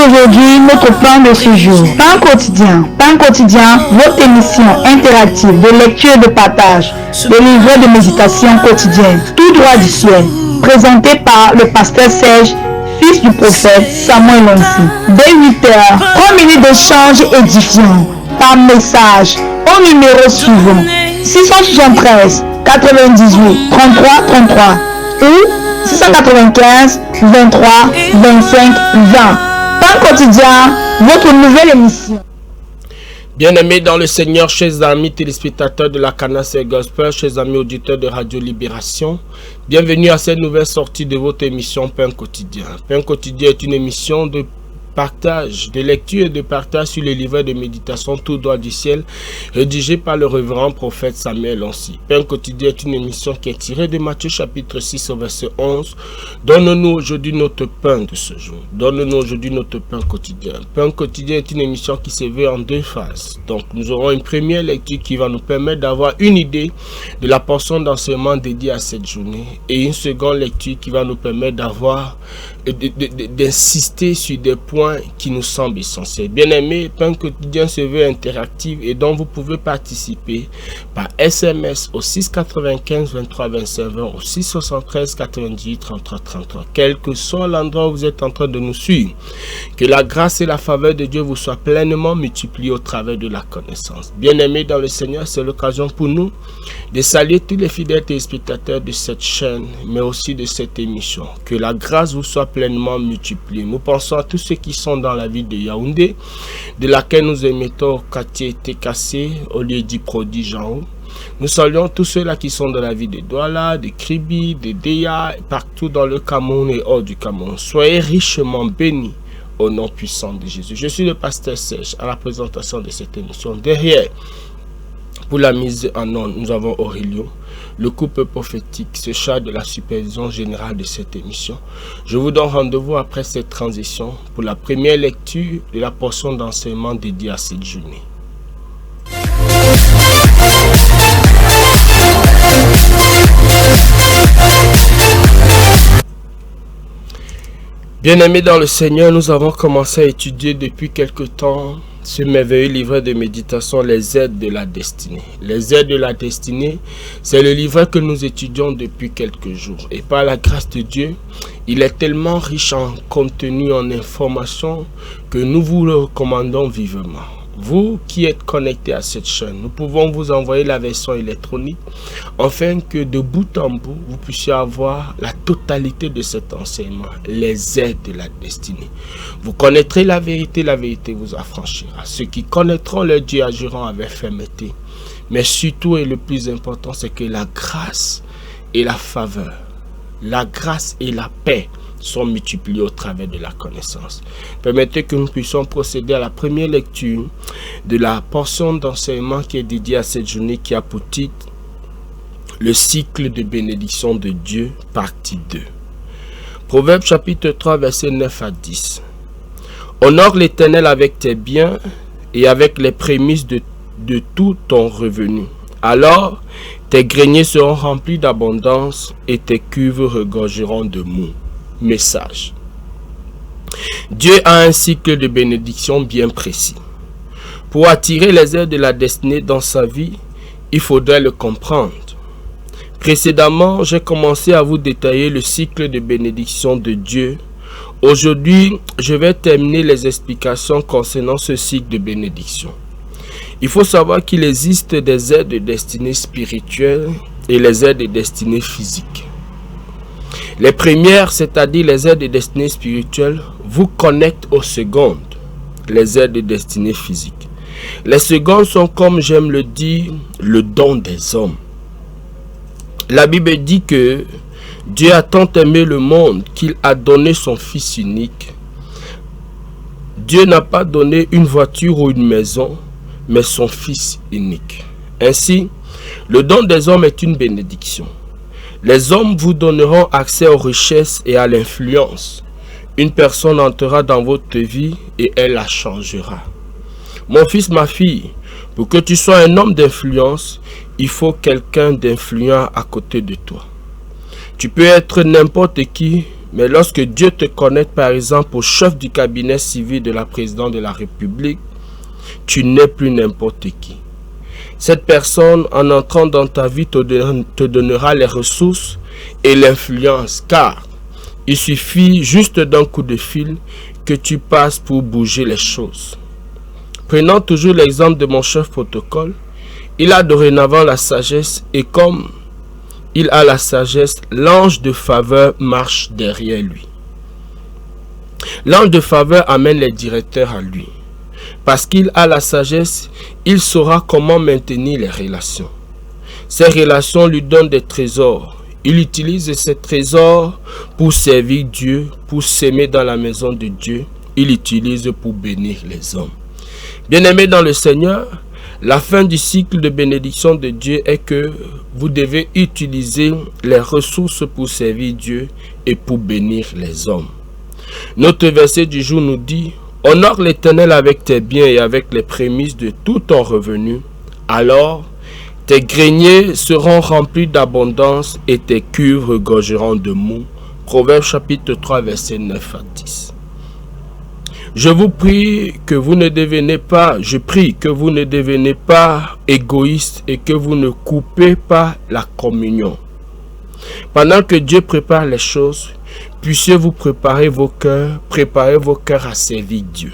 aujourd'hui notre plan de ce jour. Pain quotidien. Pain quotidien, votre émission interactive de lecture et de partage, de livret de méditation quotidienne, tout droit du ciel, présenté par le pasteur Serge, fils du prophète Samuel Lonsi. Dès 8h, 3 minutes d'échange édifiant par message au numéro suivant 673 98 33 33 ou 695 23 25 20. Pain quotidien, votre nouvelle émission. Bien-aimés dans le Seigneur, chers amis téléspectateurs de la Canas Gospel, chers amis auditeurs de Radio Libération, bienvenue à cette nouvelle sortie de votre émission Pain quotidien. Pain quotidien est une émission de partage, de lecture et de partage sur les livres de méditation tout droit du ciel, rédigé par le révérend prophète Samuel Lonsi. Pain quotidien est une émission qui est tirée de Matthieu chapitre 6 au verset 11. Donne-nous aujourd'hui notre pain de ce jour. Donne-nous aujourd'hui notre pain quotidien. Pain quotidien est une émission qui se veut en deux phases. Donc nous aurons une première lecture qui va nous permettre d'avoir une idée de la portion d'enseignement dédiée à cette journée et une seconde lecture qui va nous permettre d'avoir d'insister sur des points qui nous semblent essentiels. Bien-aimés, Pain quotidien se veut interactif et dont vous pouvez participer par SMS au 695 23 25 20 au 673 98 33 33. Quel que soit l'endroit où vous êtes en train de nous suivre, que la grâce et la faveur de Dieu vous soient pleinement multipliées au travers de la connaissance. Bien-aimés dans le Seigneur, c'est l'occasion pour nous de saluer tous les fidèles téléspectateurs de cette chaîne, mais aussi de cette émission. Que la grâce vous soit pleinement multipliée. Nous pensons à tous ceux qui sont dans la ville de Yaoundé, de laquelle nous émettons au quartier Tekassé, au lieu du prodige en haut. Nous saluons tous ceux-là qui sont dans la ville de Douala, de Kribi, de Deya, partout dans le Cameroun et hors du Cameroun. Soyez richement bénis au nom puissant de Jésus. Je suis le pasteur Serge à la présentation de cette émission. Derrière, pour la mise en onde, nous avons Aurélio. Le couple prophétique se charge de la supervision générale de cette émission. Je vous donne rendez-vous après cette transition pour la première lecture de la portion d'enseignement dédiée à cette journée. Bien-aimés dans le Seigneur, nous avons commencé à étudier depuis quelque temps ce merveilleux livre de méditation, les aides de la destinée. Les aides de la destinée, c'est le livre que nous étudions depuis quelques jours. Et par la grâce de Dieu, il est tellement riche en contenu, en informations, que nous vous le recommandons vivement. Vous qui êtes connectés à cette chaîne, nous pouvons vous envoyer la version électronique afin que de bout en bout, vous puissiez avoir la totalité de cet enseignement, les aides de la destinée. Vous connaîtrez la vérité vous affranchira. Ceux qui connaîtront leur Dieu agiront avec fermeté. Mais surtout et le plus important, c'est que la grâce et la faveur, la grâce et la paix sont multipliés au travers de la connaissance. Permettez que nous puissions procéder à la première lecture de la portion d'enseignement qui est dédiée à cette journée, qui a pour titre le cycle de bénédiction de Dieu, partie 2. Proverbe chapitre 3, versets 9 à 10. Honore l'Éternel avec tes biens et avec les prémices de tout ton revenu. Alors tes greniers seront remplis d'abondance et tes cuves regorgeront de mou. Message. Dieu a un cycle de bénédiction bien précis. Pour attirer les aides de la destinée dans sa vie, il faudrait le comprendre. Précédemment, j'ai commencé à vous détailler le cycle de bénédiction de Dieu. Aujourd'hui, je vais terminer les explications concernant ce cycle de bénédiction. Il faut savoir qu'il existe des aides de destinée spirituelle et les aides de destinée physique. Les premières, c'est-à-dire les aides de destinée spirituelle, vous connectent aux secondes, les aides de destinée physique. Les secondes sont, comme j'aime le dire, le don des hommes. La Bible dit que Dieu a tant aimé le monde qu'il a donné son Fils unique. Dieu n'a pas donné une voiture ou une maison, mais son Fils unique. Ainsi, le don des hommes est une bénédiction. Les hommes vous donneront accès aux richesses et à l'influence. Une personne entrera dans votre vie et elle la changera. Mon fils, ma fille, pour que tu sois un homme d'influence, il faut quelqu'un d'influent à côté de toi. Tu peux être n'importe qui, Mais lorsque Dieu te connecte par exemple au chef du cabinet civil de la présidente de la République, tu n'es plus n'importe qui. Cette personne, en entrant dans ta vie, te donnera les ressources et l'influence, car il suffit juste d'un coup de fil que tu passes pour bouger les choses. Prenons toujours l'exemple de mon chef protocole. Il a dorénavant la sagesse et comme il a la sagesse, l'ange de faveur marche derrière lui. L'ange de faveur amène les directeurs à lui. Parce qu'il a la sagesse, il saura comment maintenir les relations. Ces relations lui donnent des trésors. Il utilise ces trésors pour servir Dieu, pour s'aimer dans la maison de Dieu. Il utilise pour bénir les hommes. Bien-aimés dans le Seigneur, la fin du cycle de bénédiction de Dieu est que vous devez utiliser les ressources pour servir Dieu et pour bénir les hommes. Notre verset du jour nous dit: honore l'Éternel avec tes biens et avec les prémices de tout ton revenu. Alors, tes greniers seront remplis d'abondance et tes cuves regorgeront de mou. Proverbe chapitre 3, versets 9 à 10. Je prie que vous ne devenez pas égoïste et que vous ne coupez pas la communion. Pendant que Dieu prépare les choses, puissiez-vous préparer vos cœurs à servir Dieu.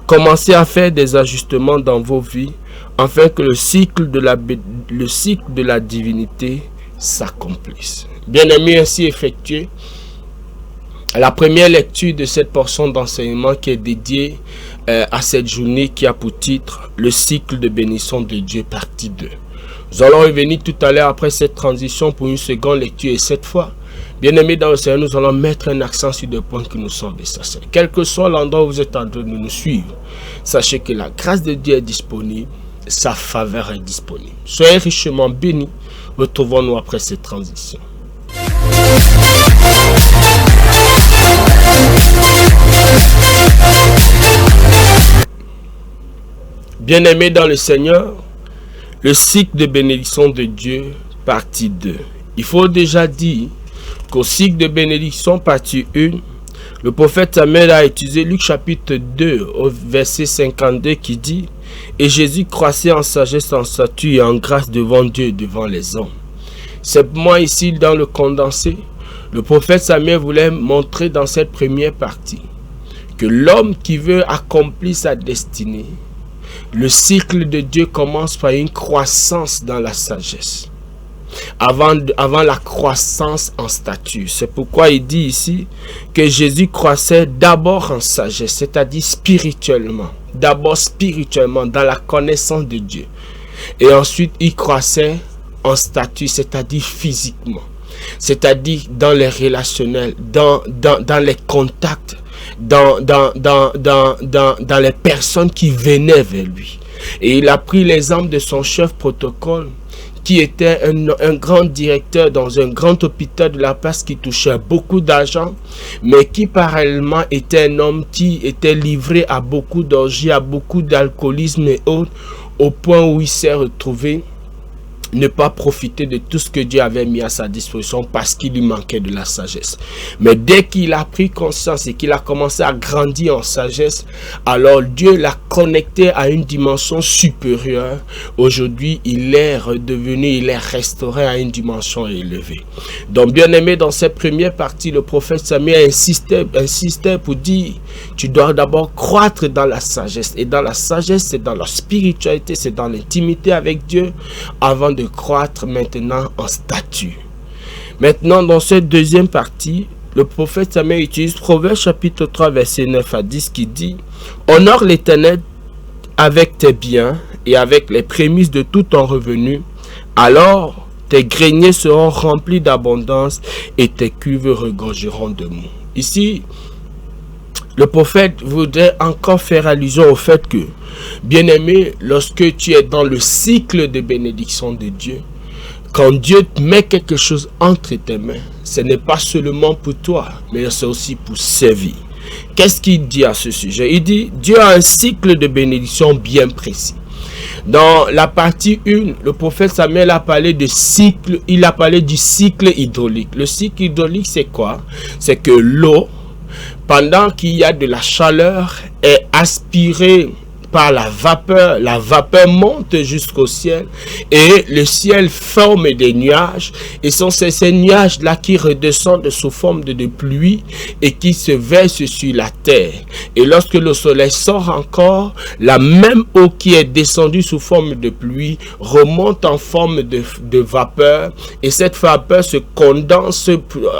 Commencez à faire des ajustements dans vos vies afin que le cycle de la divinité s'accomplisse. Bien-aimés, ainsi effectué, la première lecture de cette portion d'enseignement qui est dédiée à cette journée qui a pour titre le cycle de bénédiction de Dieu partie 2. Nous allons revenir tout à l'heure après cette transition pour une seconde lecture et cette fois, bien-aimés dans le Seigneur, nous allons mettre un accent sur des points qui nous sont essentiels. Quel que soit l'endroit où vous êtes en train de nous suivre, sachez que la grâce de Dieu est disponible, sa faveur est disponible. Soyez richement bénis. Retrouvons-nous après cette transition. Bien-aimés dans le Seigneur, le cycle de bénédiction de Dieu, partie 2. Il faut déjà dire qu'au cycle de bénédiction, partie 1, le prophète Samuel a utilisé Luc chapitre 2, au verset 52 qui dit: et Jésus croissait en sagesse, en stature et en grâce devant Dieu et devant les hommes. Simplement ici, dans le condensé, le prophète Samuel voulait montrer dans cette première partie que l'homme qui veut accomplir sa destinée, le cycle de Dieu commence par une croissance dans la sagesse. Avant la croissance en stature. C'est pourquoi il dit ici que Jésus croissait d'abord en sagesse, c'est-à-dire spirituellement. D'abord spirituellement, dans la connaissance de Dieu. Et ensuite, il croissait en stature, c'est-à-dire physiquement. C'est-à-dire dans les relationnels, dans les contacts, dans les personnes qui venaient vers lui. Et il a pris l'exemple de son chef protocole, qui était un grand directeur dans un grand hôpital de la place qui touchait beaucoup d'argent, mais qui parallèlement était un homme qui était livré à beaucoup d'orgies, à beaucoup d'alcoolisme et autres, au point où il s'est retrouvé ne pas profiter de tout ce que Dieu avait mis à sa disposition parce qu'il lui manquait de la sagesse. Mais dès qu'il a pris conscience et qu'il a commencé à grandir en sagesse, alors Dieu l'a connecté à une dimension supérieure. Aujourd'hui, il est restauré à une dimension élevée. Donc, bien aimé, dans cette première partie, le prophète Samuel insistait pour dire: tu dois d'abord croître dans la sagesse. Et dans la sagesse, c'est dans la spiritualité, c'est dans l'intimité avec Dieu, avant de croître maintenant en statut. Maintenant, dans cette deuxième partie, le prophète Samuel utilise Proverbe chapitre 3, verset 9 à 10 qui dit: honore l'Éternel avec tes biens et avec les prémices de tout ton revenu, alors tes greniers seront remplis d'abondance et tes cuves regorgeront de mou. Ici, le prophète voudrait encore faire allusion au fait que, bien-aimé, lorsque tu es dans le cycle de bénédiction de Dieu, quand Dieu met quelque chose entre tes mains, ce n'est pas seulement pour toi, mais c'est aussi pour servir. Qu'est-ce qu'il dit à ce sujet? Il dit: Dieu a un cycle de bénédiction bien précis. Dans la partie 1, le prophète Samuel a parlé de cycle, il a parlé du cycle hydraulique. Le cycle hydraulique, c'est quoi? C'est que l'eau, pendant qu'il y a de la chaleur, est aspirée par la vapeur monte jusqu'au ciel et le ciel forme des nuages et sont ces nuages là qui redescendent sous forme de pluie et qui se versent sur la terre. Et lorsque le soleil sort encore, la même eau qui est descendue sous forme de pluie remonte en forme de vapeur et cette vapeur se condense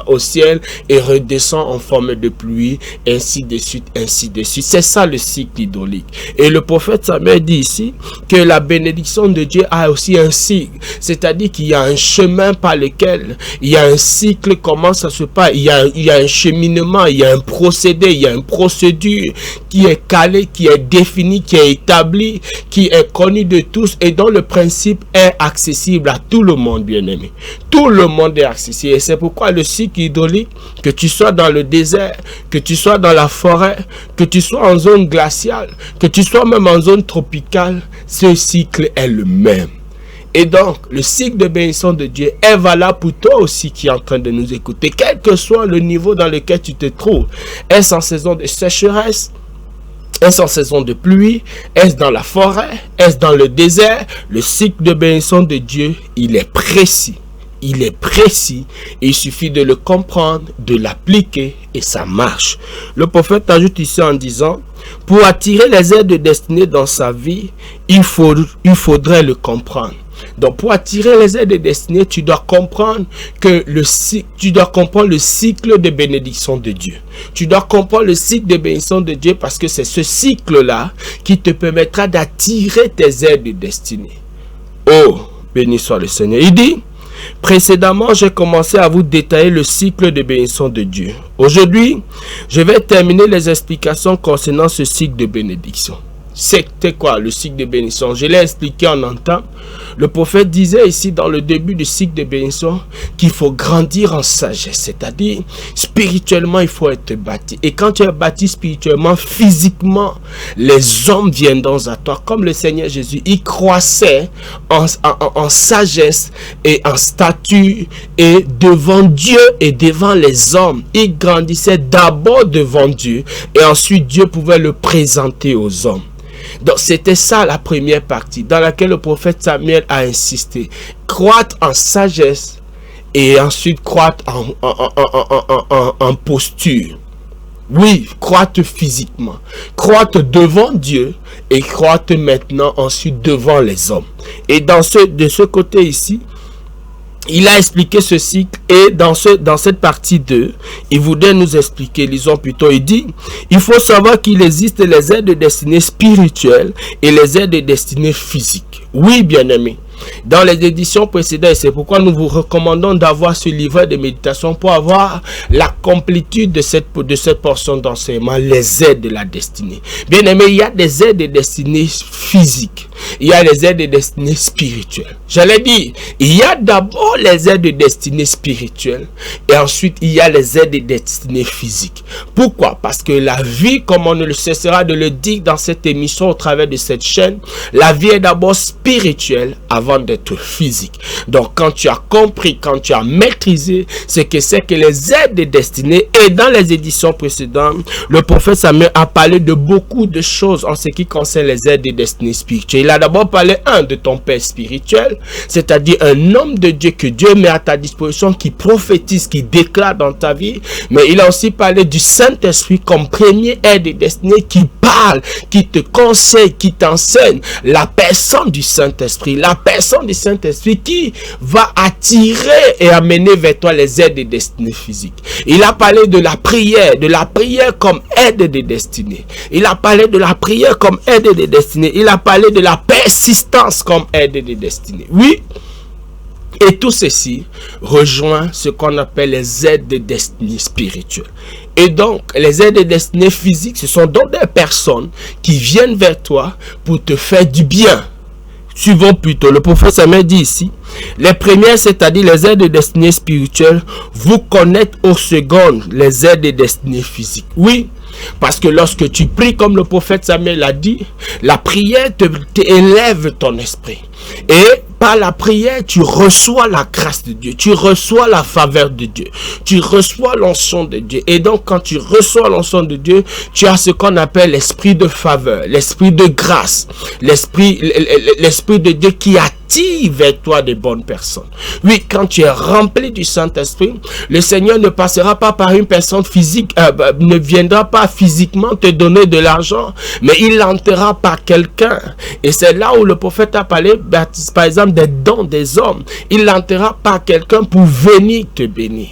au ciel et redescend en forme de pluie, ainsi de suite, ainsi de suite. C'est ça le cycle hydraulique. Et le prophète Samuel dit ici que la bénédiction de Dieu a aussi un cycle, c'est-à-dire qu'il y a un chemin par lequel il y a un cycle, comment ça se passe, il y a un cheminement, il y a un procédé, il y a une procédure qui est calée, qui est définie, qui est établie, qui est connue de tous et dont le principe est accessible à tout le monde, bien-aimé. Tout le monde est accessible et c'est pourquoi le cycle hydraulique, que tu sois dans le désert, que tu sois dans la forêt, que tu sois en zone glaciale, que tu sois même en zone tropicale, ce cycle est le même. Et donc, le cycle de bénédiction de Dieu est valable pour toi aussi qui est en train de nous écouter, quel que soit le niveau dans lequel tu te trouves. Est-ce en saison de sécheresse? Est-ce en saison de pluie? Est-ce dans la forêt? Est-ce dans le désert? Le cycle de bénédiction de Dieu, il est précis. Il est précis, il suffit de le comprendre, de l'appliquer et ça marche. Le prophète ajoute ici en disant, pour attirer les aides de destinée dans sa vie, il faudrait le comprendre. Donc pour attirer les aides de destinée, tu dois comprendre que le cycle de bénédiction de Dieu. Tu dois comprendre le cycle de bénédiction de Dieu parce que c'est ce cycle-là qui te permettra d'attirer tes aides de destinée. Oh, béni soit le Seigneur. Il dit, précédemment, j'ai commencé à vous détailler le cycle de bénédiction de Dieu. Aujourd'hui, je vais terminer les explications concernant ce cycle de bénédiction. C'était quoi le cycle de bénédiction? Je l'ai expliqué en entame. Le prophète disait ici dans le début du cycle de bénédiction qu'il faut grandir en sagesse, c'est-à-dire spirituellement il faut être bâti. Et quand tu es bâti spirituellement, physiquement, les hommes viendront à toi. Comme le Seigneur Jésus, il croissait en sagesse et en stature et devant Dieu et devant les hommes. Il grandissait d'abord devant Dieu et ensuite Dieu pouvait le présenter aux hommes. Donc c'était ça la première partie dans laquelle le prophète Samuel a insisté. Croître en sagesse et ensuite croître en posture. Oui, croître physiquement. Croître devant Dieu et croître maintenant ensuite devant les hommes. Et de ce côté ici, il a expliqué ce cycle et dans cette partie 2, il voudrait nous expliquer, lisons plutôt, il dit, il faut savoir qu'il existe les aides de destinée spirituelles et les aides de destinée physique. Oui, bien-aimés. Dans les éditions précédentes, c'est pourquoi nous vous recommandons d'avoir ce livret de méditation pour avoir la complétude de cette portion d'enseignement, les aides de la destinée. Bien aimé, il y a des aides de destinée physique, il y a les aides de destinée spirituelle. J'allais dire, il y a d'abord les aides de destinée spirituelle et ensuite il y a les aides de destinée physique. Pourquoi? Parce que la vie, comme on ne le cessera de le dire dans cette émission au travers de cette chaîne, la vie est d'abord spirituelle avant d'être physique. Donc quand tu as compris, quand tu as maîtrisé ce que c'est que les aides de destinée, et dans les éditions précédentes, le prophète Samuel a parlé de beaucoup de choses en ce qui concerne les aides de destinée spirituelle. Il a d'abord parlé de ton père spirituel, c'est-à-dire un homme de Dieu que Dieu met à ta disposition, qui prophétise, qui déclare dans ta vie. Mais il a aussi parlé du Saint-Esprit comme premier aide de destinée, qui parle, qui te conseille, qui t'enseigne, la personne du Saint-Esprit, la personne du Saint-Esprit qui va attirer et amener vers toi les aides de destinée physique. Il a parlé de la prière comme aide de destinée. Il a parlé de la prière comme aide de destinée. Il a parlé de la persistance comme aide de destinée. Oui. Et tout ceci rejoint ce qu'on appelle les aides de destinée spirituelle. Et donc, les aides de destinée physique, ce sont donc des personnes qui viennent vers toi pour te faire du bien. Suivons plutôt, le prophète Samuel dit ici, les premières, c'est-à-dire les aides de destinée spirituelle, vous connaître aux secondes, les aides de destinée physique. Oui, Parce que lorsque tu pries comme le prophète Samuel l'a dit, la prière élève ton esprit. Et par la prière, tu reçois la grâce de Dieu, tu reçois la faveur de Dieu, tu reçois l'onction de Dieu. Et donc, quand tu reçois l'onction de Dieu, tu as ce qu'on appelle l'esprit de faveur, l'esprit de grâce, l'esprit de Dieu qui attire vers toi de bonnes personnes. Oui, quand tu es rempli du Saint-Esprit, le Seigneur ne passera pas par une personne physique, ne viendra pas physiquement te donner de l'argent, mais il entrera par quelqu'un. Et c'est là où le prophète a parlé, par exemple, des dons des hommes. Il l'enterra par quelqu'un pour venir te bénir.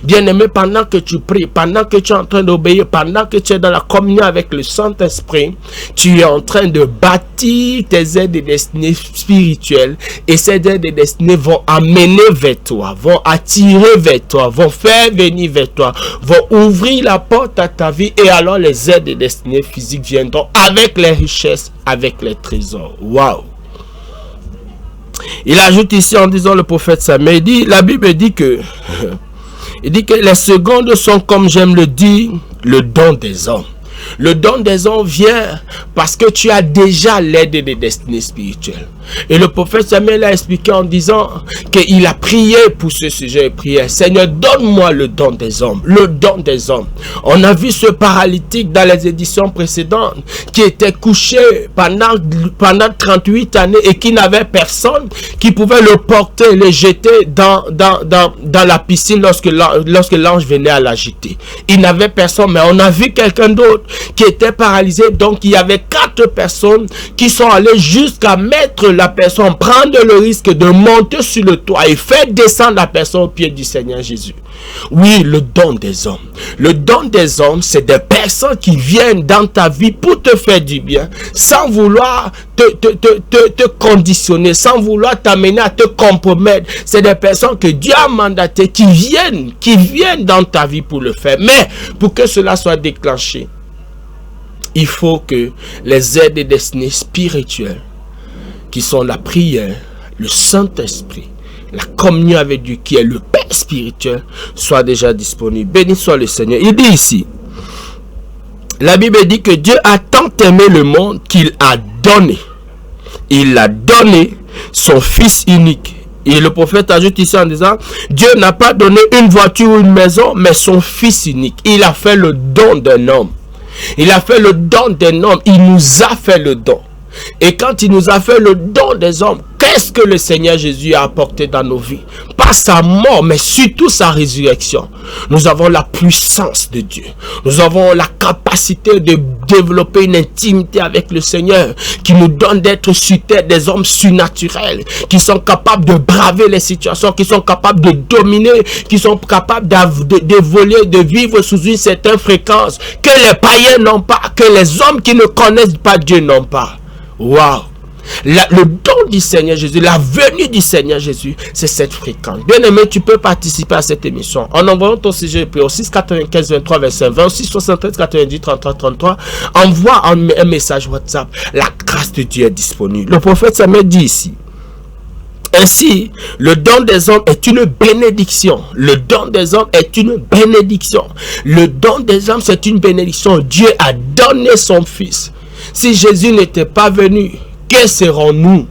Bien-aimé, pendant que tu pries, pendant que tu es en train d'obéir, pendant que tu es dans la communion avec le Saint-Esprit, tu es en train de bâtir tes aides de destinée spirituelle, et ces aides de destinée vont amener vers toi, vont attirer vers toi, vont faire venir vers toi, vont ouvrir la porte à ta vie, et alors les aides de destinée physique viendront avec les richesses, avec les trésors. Waouh! Il ajoute ici en disant, le prophète Samuel, il dit, la Bible dit que les secondes sont, comme j'aime le dire, le don des hommes. Le don des hommes vient parce que tu as déjà l'aide des destinées spirituelles. Et le prophète Samuel a expliqué en disant qu'il a prié pour ce sujet de prière. Seigneur, donne-moi le don des hommes. Le don des hommes. On a vu ce paralytique dans les éditions précédentes qui était couché pendant 38 années et qui n'avait personne qui pouvait le porter, le jeter dans la piscine lorsque l'ange venait à l'agiter. Il n'avait personne, mais on a vu quelqu'un d'autre qui était paralysé. Donc il y avait 4 personnes qui sont allées jusqu'à mettre la personne, prendre le risque de monter sur le toit et faire descendre la personne au pied du Seigneur Jésus. Oui, le don des hommes. Le don des hommes, c'est des personnes qui viennent dans ta vie pour te faire du bien, sans vouloir te conditionner, sans vouloir t'amener à te compromettre. C'est des personnes que Dieu a mandatées qui viennent dans ta vie pour le faire. Mais pour que cela soit déclenché, il faut que les aides et destinées spirituelles, qui sont la prière, le Saint-Esprit, la communion avec Dieu, qui est le Père spirituel, soient déjà disponibles. Béni soit le Seigneur. Il dit ici, la Bible dit que Dieu a tant aimé le monde qu'il a donné. Il a donné son Fils unique. Et le prophète ajoute ici en disant, Dieu n'a pas donné une voiture ou une maison, mais son Fils unique. Il a fait le don d'un homme. Il a fait le don d'un homme. Il nous a fait le don. Et quand il nous a fait le don des hommes, qu'est-ce que le Seigneur Jésus a apporté dans nos vies? Par sa mort, mais surtout sa résurrection. Nous avons la puissance de Dieu. Nous avons la capacité de développer une intimité avec le Seigneur qui nous donne d'être sur terre des hommes surnaturels, qui sont capables de braver les situations, qui sont capables de dominer, qui sont capables d'évoluer, de vivre sous une certaine fréquence que les païens n'ont pas, que les hommes qui ne connaissent pas Dieu n'ont pas. Waouh! Le don du Seigneur Jésus, la venue du Seigneur Jésus, c'est cette fréquence. Bien aimé, tu peux participer à cette émission en envoyant ton sujet au 6 95 23 25 20, 6 73 90 33 33. Envoie un message WhatsApp. La grâce de Dieu est disponible. Le prophète Samuel dit ici, ainsi, le don des hommes est une bénédiction. Le don des hommes est une bénédiction. Le don des hommes, c'est une bénédiction. Dieu a donné son Fils. Si Jésus n'était pas venu, que serons-nous?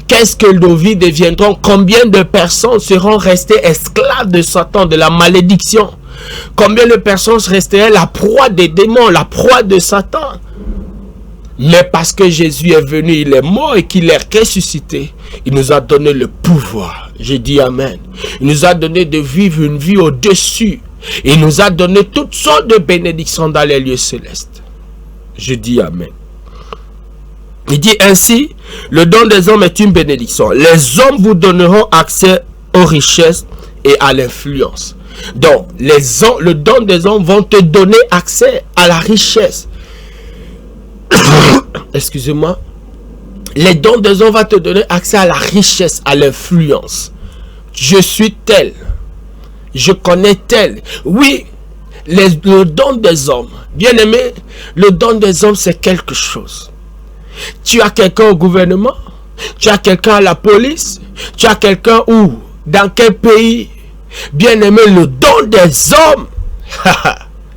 Qu'est-ce que nos vies deviendront? Combien de personnes seront restées esclaves de Satan, de la malédiction? Combien de personnes resteraient la proie des démons, la proie de Satan? Mais parce que Jésus est venu, il est mort et qu'il est ressuscité, il nous a donné le pouvoir. Je dis Amen. Il nous a donné de vivre une vie au-dessus. Il nous a donné toutes sortes de bénédictions dans les lieux célestes. Je dis Amen. Il dit ainsi, le don des hommes est une bénédiction. Les hommes vous donneront accès aux richesses et à l'influence. Donc, le don des hommes vont te donner accès à la richesse. Excusez-moi. Les dons des hommes vont te donner accès à la richesse, à l'influence. Je suis tel. Je connais tel. Oui, le don des hommes. Bien aimé, le don des hommes, c'est quelque chose. Tu as quelqu'un au gouvernement, tu as quelqu'un à la police, tu as quelqu'un où, dans quel pays? Bien aimé, le don des hommes,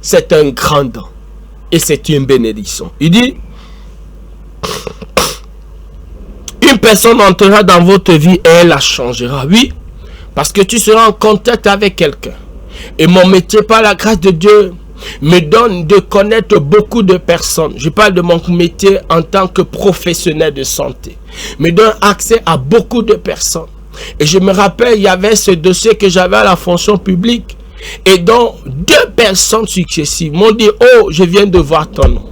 c'est un grand don. et c'est une bénédiction. Il dit, une personne entrera dans votre vie et elle la changera. Oui, parce que tu seras en contact avec quelqu'un. Et mon métier, par la grâce de Dieu, me donne de connaître beaucoup de personnes. Je parle de mon métier en tant que professionnel de santé. Me donne accès à beaucoup de personnes. Et je me rappelle, il y avait ce dossier que j'avais à la fonction publique. Et dont 2 personnes successives m'ont dit, oh, je viens de voir ton nom.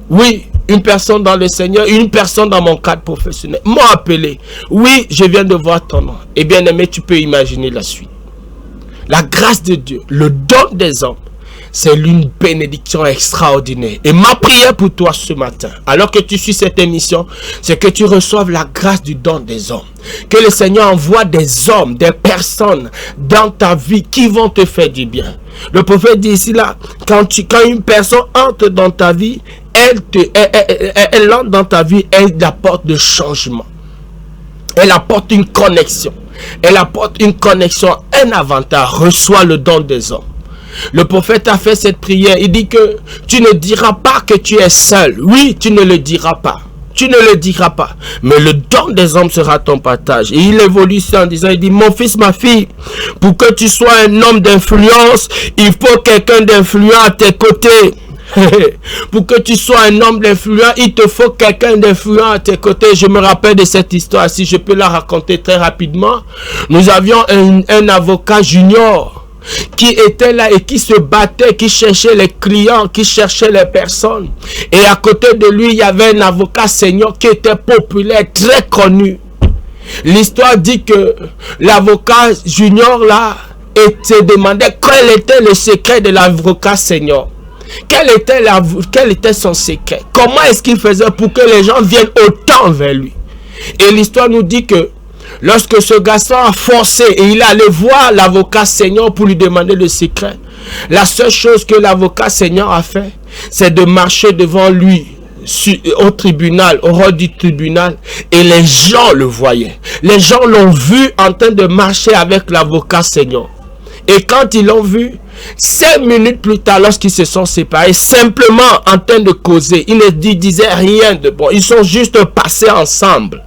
Oui, une personne dans le Seigneur, une personne dans mon cadre professionnel m'ont appelé. Oui, je viens de voir ton nom. Et bien aimé, tu peux imaginer la suite. La grâce de Dieu, le don des hommes, c'est une bénédiction extraordinaire. Et ma prière pour toi ce matin, alors que tu suis cette émission, c'est que tu reçoives la grâce du don des hommes. Que le Seigneur envoie des hommes, des personnes dans ta vie qui vont te faire du bien. Le prophète dit ici là, quand une personne entre dans ta vie, elle entre dans ta vie, elle apporte de changement. Elle apporte une connexion. Elle apporte une connexion, un avantage. Reçois le don des hommes. Le prophète a fait cette prière. Il dit que tu ne diras pas que tu es seul. Oui, tu ne le diras pas. Tu ne le diras pas. Mais le don des hommes sera ton partage. Et il évolue en disant, il dit, mon fils, ma fille, pour que tu sois un homme d'influence, il faut quelqu'un d'influent à tes côtés. Pour que tu sois un homme d'influence, il te faut quelqu'un d'influent à tes côtés. Je me rappelle de cette histoire, si je peux la raconter très rapidement. Nous avions un avocat junior qui était là et qui se battait, qui cherchait les clients, qui cherchait les personnes. Et à côté de lui, il y avait un avocat senior qui était populaire, très connu. L'histoire dit que l'avocat junior là se demandait quel était le secret de l'avocat senior. Quel était son secret? Comment est-ce qu'il faisait pour que les gens viennent autant vers lui? Et l'histoire nous dit que lorsque ce garçon a forcé et il est allé voir l'avocat senior pour lui demander le secret, la seule chose que l'avocat senior a fait, c'est de marcher devant lui au tribunal, au rôle du tribunal, et les gens le voyaient. Les gens l'ont vu en train de marcher avec l'avocat senior. Et quand ils l'ont vu, 5 minutes plus tard, lorsqu'ils se sont séparés, simplement en train de causer, ils ne disaient rien de bon. Ils sont juste passés ensemble.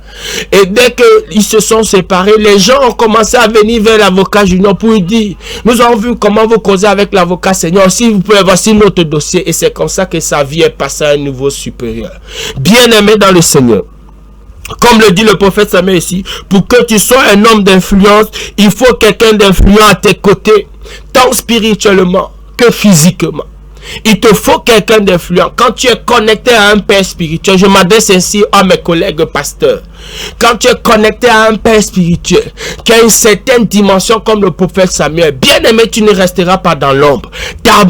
Et dès qu'ils se sont séparés, les gens ont commencé à venir vers l'avocat junior pour lui dire, nous avons vu comment vous causez avec l'avocat senior, si vous pouvez, voici notre dossier. Et c'est comme ça que sa vie est passée à un niveau supérieur. Bien-aimé dans le Seigneur, comme le dit le prophète Samuel ici, pour que tu sois un homme d'influence, il faut quelqu'un d'influent à tes côtés, tant spirituellement que physiquement. Il te faut quelqu'un d'influent. Quand tu es connecté à un père spirituel, je m'adresse ainsi à mes collègues pasteurs. Quand tu es connecté à un père spirituel qui a une certaine dimension comme le prophète Samuel, bien aimé, tu ne resteras pas dans l'ombre.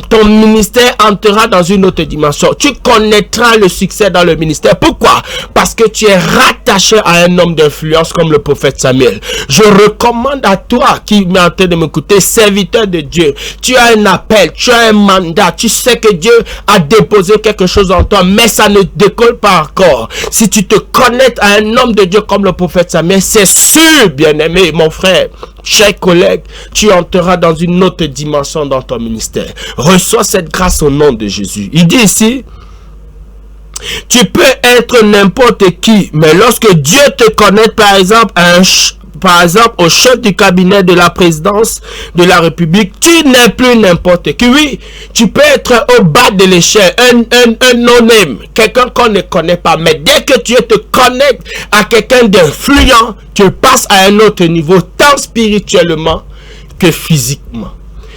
Ton ministère entrera dans une autre dimension. Tu connaîtras le succès dans le ministère. Pourquoi? Parce que tu es rattaché à un homme d'influence comme le prophète Samuel. Je recommande à toi qui m'es en train de m'écouter, serviteur de Dieu, tu as un appel, tu as un mandat, tu sais que Dieu a déposé quelque chose en toi, mais ça ne décolle pas encore. Si tu te connectes à un homme de Dieu comme le prophète Samuel, c'est sûr, bien-aimé, mon frère, cher collègue, tu entreras dans une autre dimension dans ton ministère. Reçois cette grâce au nom de Jésus. Il dit ici, tu peux être n'importe qui, mais lorsque Dieu te connecte, par exemple, au chef du cabinet de la présidence de la République, tu n'es plus n'importe qui. Oui, tu peux être au bas de l'échelle, un non-name, quelqu'un qu'on ne connaît pas. Mais dès que tu te connectes à quelqu'un d'influent, tu passes à un autre niveau, tant spirituellement que physiquement.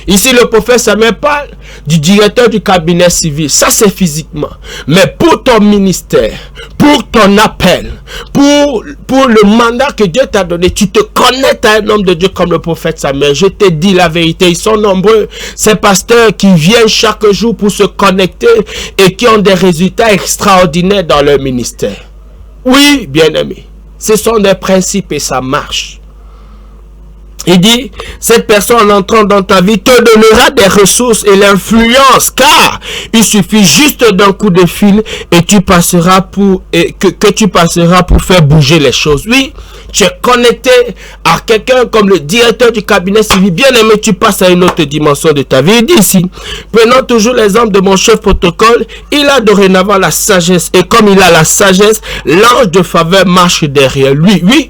Ici, le prophète Samuel parle du directeur du cabinet civil. Ça, c'est physiquement. Mais pour ton ministère, pour ton appel, pour le mandat que Dieu t'a donné, tu te connectes à un homme de Dieu comme le prophète Samuel. Je te dis la vérité, ils sont nombreux, ces pasteurs qui viennent chaque jour pour se connecter et qui ont des résultats extraordinaires dans leur ministère. Oui, bien-aimé, ce sont des principes et ça marche. Il dit, cette personne en entrant dans ta vie te donnera des ressources et l'influence, car il suffit juste d'un coup de fil et tu passeras que tu passeras pour faire bouger les choses. Oui, tu es connecté à quelqu'un comme le directeur du cabinet civil. Bien aimé, tu passes à une autre dimension de ta vie. Il dit ici, prenons toujours l'exemple de mon chef protocole, il a dorénavant la sagesse, et comme il a la sagesse, l'ange de faveur marche derrière lui. Oui.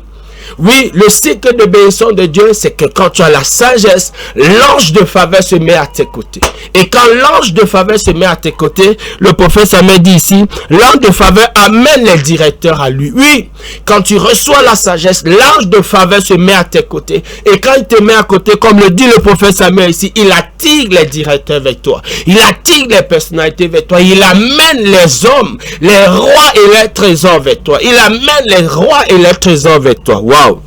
Oui, le cycle de bénédiction de Dieu, c'est que quand tu as la sagesse, l'ange de faveur se met à tes côtés. Et quand l'ange de faveur se met à tes côtés, le prophète Samuel dit ici, l'ange de faveur amène les directeurs à lui. Oui, quand tu reçois la sagesse, l'ange de faveur se met à tes côtés. Et quand il te met à côté, comme le dit le prophète Samuel ici, il attire les directeurs vers toi. Il attire les personnalités vers toi. Il amène les hommes, les rois et les trésors vers toi. Il amène les rois et les trésors vers toi. Wow.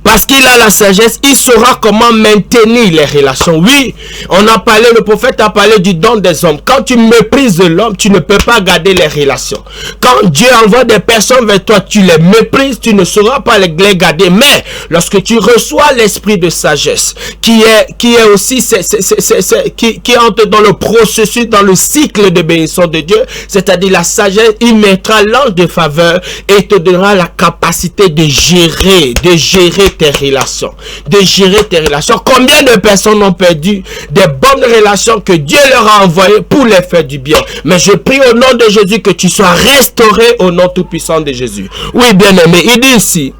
Parce qu'il a la sagesse, il saura comment maintenir les relations. Oui, on a parlé, le prophète a parlé du don des hommes. Quand tu méprises l'homme, tu ne peux pas garder les relations. Quand Dieu envoie des personnes vers toi, tu les méprises, tu ne sauras pas les garder. Mais lorsque tu reçois l'esprit de sagesse, qui est aussi, qui entre dans le processus, dans le cycle de bénédiction de Dieu, c'est-à-dire la sagesse, il mettra l'ange de faveur et te donnera la capacité de gérer tes relations, Combien de personnes ont perdu des bonnes relations que Dieu leur a envoyées pour les faire du bien? Mais je prie au nom de Jésus que tu sois restauré au nom tout-puissant de Jésus. Oui, bien-aimé, il dit ici,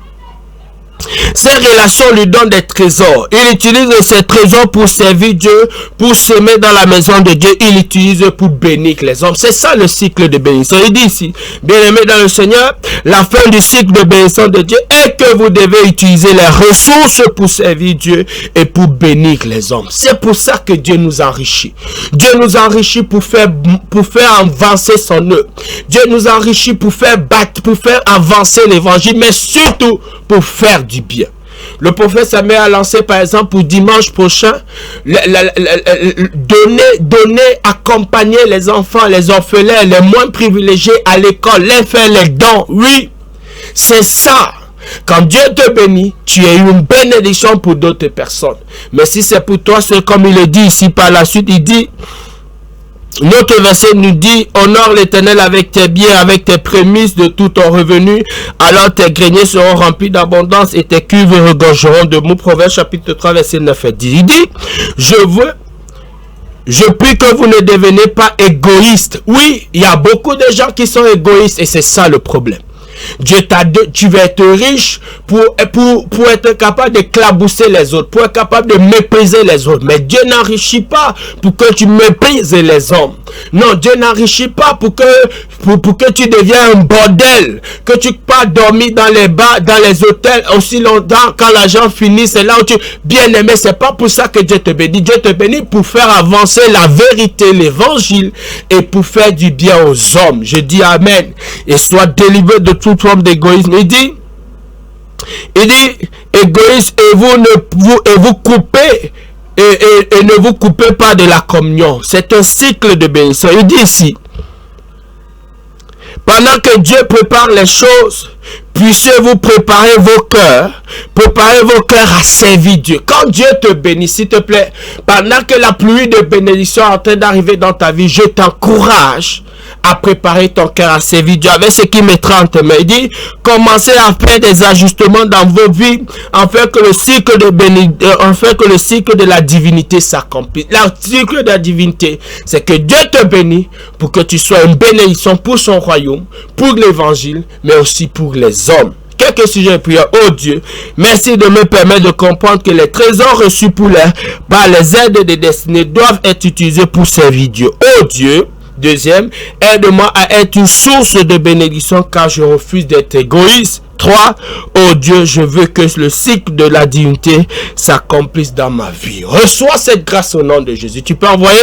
ces relations lui donnent des trésors. Il utilise ces trésors pour servir Dieu, pour s'aimer dans la maison de Dieu. Il utilise pour bénir les hommes. C'est ça le cycle de bénédiction. Il dit ici, bien-aimé dans le Seigneur, la fin du cycle de bénédiction de Dieu est que vous devez utiliser les ressources pour servir Dieu et pour bénir les hommes. C'est pour ça que Dieu nous enrichit. Dieu nous enrichit pour faire avancer son œuvre. Dieu nous enrichit pour faire avancer l'évangile, mais surtout pour faire du bien. Le prophète Samuel a lancé par exemple pour dimanche prochain, accompagner les enfants, les orphelins, les moins privilégiés à l'école, les faire les dons. Oui, c'est ça. Quand Dieu te bénit, tu es une bénédiction pour d'autres personnes. Mais si c'est pour toi, c'est comme il le dit ici par la suite, il dit, notre verset nous dit, honore l'Éternel avec tes biens, avec tes prémices de tout ton revenu, alors tes greniers seront remplis d'abondance et tes cuves regorgeront de mou. Proverbe chapitre 3 verset 9 et 10. Il dit, je prie que vous ne deveniez pas égoïstes. Oui, il y a beaucoup de gens qui sont égoïstes et c'est ça le problème. Tu vas être riche pour être capable d'éclabousser les autres, pour être capable de mépriser les autres. Mais Dieu n'enrichit pas pour que tu méprises les hommes. Non, Dieu n'enrichit pas pour que tu deviens un bordel, que tu pas dormir dans les bars, dans les hôtels aussi longtemps. Quand l'argent finit, c'est là où tu... Bien aimé, c'est pas pour ça que Dieu te bénit. Dieu te bénit pour faire avancer la vérité, l'évangile, et pour faire du bien aux hommes. Je dis amen. Et sois délivré de toute forme d'égoïsme. Il dit égoïste, et vous coupez et ne vous coupez pas de la communion. C'est un cycle de bénédiction. Il dit ici, pendant que Dieu prépare les choses, puissiez-vous préparer vos cœurs à servir Dieu. Quand Dieu te bénit, s'il te plaît, pendant que la pluie de bénédiction est en train d'arriver dans ta vie, je t'encourage à préparer ton cœur à servir Dieu avec ce qui mettra en tes mains. Il dit, commencez à faire des ajustements dans vos vies, afin que le cycle de la divinité s'accomplisse. Le cycle de la divinité, c'est que Dieu te bénit pour que tu sois une bénédiction pour son royaume, pour l'évangile, mais aussi pour les hommes. Quelques sujets de prière. Oh Dieu, merci de me permettre de comprendre que les trésors reçus par les aides de destinée doivent être utilisés pour servir Dieu. Oh Dieu, deuxième, aide-moi à être une source de bénédiction car je refuse d'être égoïste. 3. Oh Dieu, je veux que le cycle de la divinité s'accomplisse dans ma vie. Reçois cette grâce au nom de Jésus. Tu peux envoyer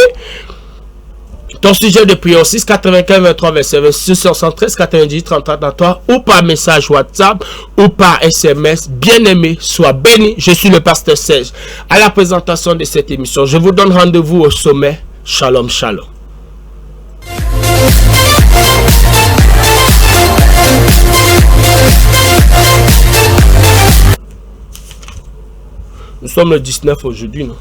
ton sujet de prière au 6 95 23 verset 26 73 90 33 33 ou par message WhatsApp ou par SMS. Bien-aimé, sois béni. Je suis le pasteur Serge à la présentation de cette émission. Je vous donne rendez-vous au sommet. Shalom, shalom. Nous sommes le 19 aujourd'hui, non?